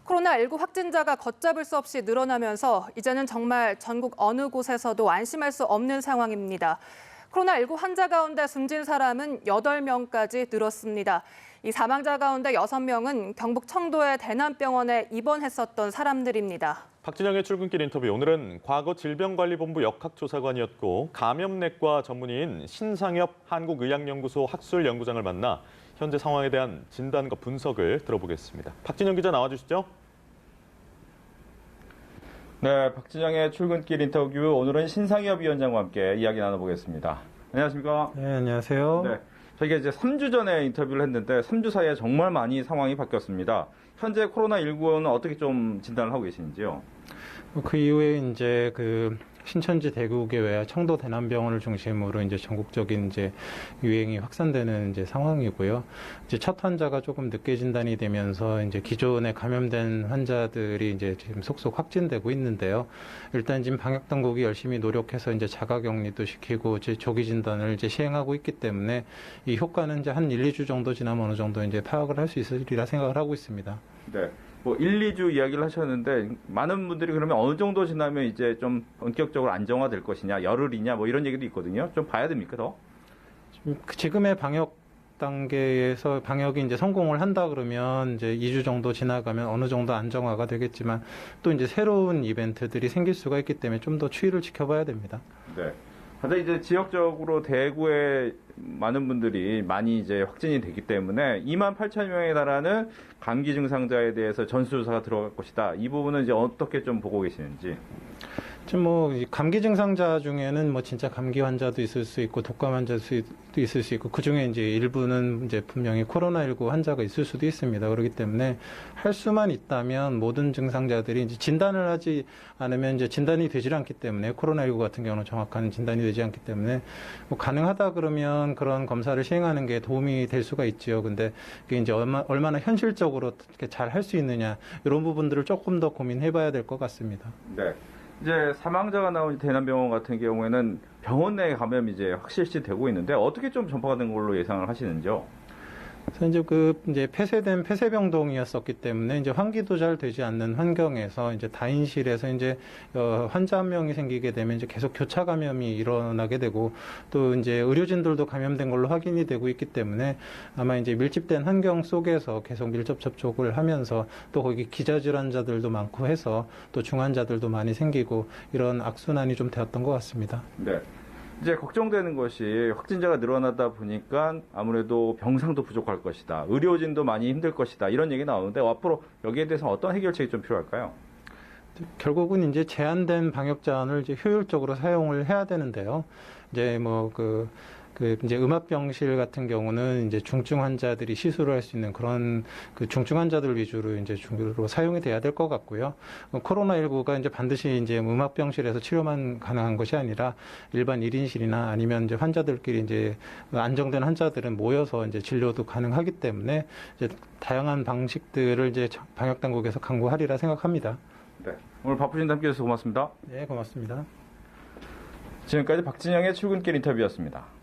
코로나19 확진자가 걷잡을 수 없이 늘어나면서 이제는 정말 전국 어느 곳에서도 안심할 수 없는 상황입니다. 코로나19 환자 가운데 숨진 사람은 8명까지 늘었습니다. 이 사망자 가운데 6명은 경북 청도의 대남병원에 입원했었던 사람들입니다. 박진영의 출근길 인터뷰. 오늘은 과거 질병관리본부 역학조사관이었고 감염내과 전문의인 신상엽 한국의학연구소 학술연구장을 만나 현재 상황에 대한 진단과 분석을 들어보겠습니다. 박진영 기자 나와주시죠. 네, 박진영의 출근길 인터뷰. 오늘은 신상엽 위원장과 함께 이야기 나눠보겠습니다. 안녕하십니까? 네, 안녕하세요. 네, 저희가 이제 3주 전에 인터뷰를 했는데 3주 사이에 정말 많이 상황이 바뀌었습니다. 현재 코로나19는 어떻게 좀 진단을 하고 계시는지요? 그 이후에 이제 신천지 대구계 외 청도 대남병원을 중심으로 이제 전국적인 이제 유행이 확산되는 이제 상황이고요. 이제 첫 환자가 조금 늦게 진단이 되면서 이제 기존에 감염된 환자들이 이제 지금 속속 확진되고 있는데요. 일단 지금 방역 당국이 열심히 노력해서 이제 자가격리도 시키고 이제 조기 진단을 이제 시행하고 있기 때문에 이 효과는 이제 한 1, 2주 정도 지나면 어느 정도 이제 파악을 할 수 있으리라 생각을 하고 있습니다. 네. 뭐 1, 2주 이야기를 하셨는데 많은 분들이 그러면 어느 정도 지나면 이제 좀 본격적으로 안정화될 것이냐, 열흘이냐 뭐 이런 얘기도 있거든요. 좀 봐야 됩니까, 더? 지금의 방역 단계에서 방역이 이제 성공을 한다 그러면 이제 2주 정도 지나가면 어느 정도 안정화가 되겠지만 또 이제 새로운 이벤트들이 생길 수가 있기 때문에 좀 더 추이를 지켜봐야 됩니다. 네. 근데 이제 지역적으로 대구에 많은 분들이 많이 이제 확진이 되기 때문에 28,000명에 달하는 감기 증상자에 대해서 전수조사가 들어갈 것이다. 이 부분은 이제 어떻게 좀 보고 계시는지? 지금 뭐 감기 증상자 중에는 뭐 진짜 감기 환자도 있을 수 있고 독감 환자도 있을 수 있고 그 중에 이제 일부는 이제 분명히 코로나19 환자가 있을 수도 있습니다. 그렇기 때문에 할 수만 있다면 모든 증상자들이 이제 진단을 하지 않으면 이제 진단이 되질 않기 때문에 코로나19 같은 경우는 정확한 진단이 되지 않기 때문에 뭐 가능하다 그러면 그런 검사를 시행하는 게 도움이 될 수가 있지요. 근데 그게 이제 얼마나 현실적으로 잘 할 수 있느냐 이런 부분들을 조금 더 고민해봐야 될 것 같습니다. 네. 이제 사망자가 나온 대남병원 같은 경우에는 병원 내 감염이 이제 확실시 되고 있는데 어떻게 좀 전파가 된 걸로 예상을 하시는지요? 그래서 이제 폐쇄된 폐쇄병동이었었기 때문에 이제 환기도 잘 되지 않는 환경에서 이제 다인실에서 이제 환자 한 명이 생기게 되면 이제 계속 교차 감염이 일어나게 되고 또 이제 의료진들도 감염된 걸로 확인이 되고 있기 때문에 아마 이제 밀집된 환경 속에서 계속 밀접 접촉을 하면서 또 거기 기저질환자들도 많고 해서 또 중환자들도 많이 생기고 이런 악순환이 좀 되었던 것 같습니다. 네. 이제 걱정되는 것이 확진자가 늘어나다 보니까 아무래도 병상도 부족할 것이다. 의료진도 많이 힘들 것이다. 이런 얘기 나오는데 앞으로 여기에 대해서 어떤 해결책이 좀 필요할까요? 결국은 이제 제한된 방역 자원을 이제 효율적으로 사용을 해야 되는데요. 이제 이제 음압병실 같은 경우는 이제 중증 환자들이 시술을 할 수 있는 그런 중증 환자들 위주로 이제 주로 사용이 돼야 될 것 같고요. 코로나19가 이제 반드시 이제 음압병실에서 치료만 가능한 것이 아니라 일반 1인실이나 아니면 이제 환자들끼리 이제 안정된 환자들은 모여서 이제 진료도 가능하기 때문에 이제 다양한 방식들을 이제 방역 당국에서 강구하리라 생각합니다. 네. 오늘 바쁘신 함께 해주셔서 고맙습니다. 네, 고맙습니다. 지금까지 박진영의 출근길 인터뷰였습니다.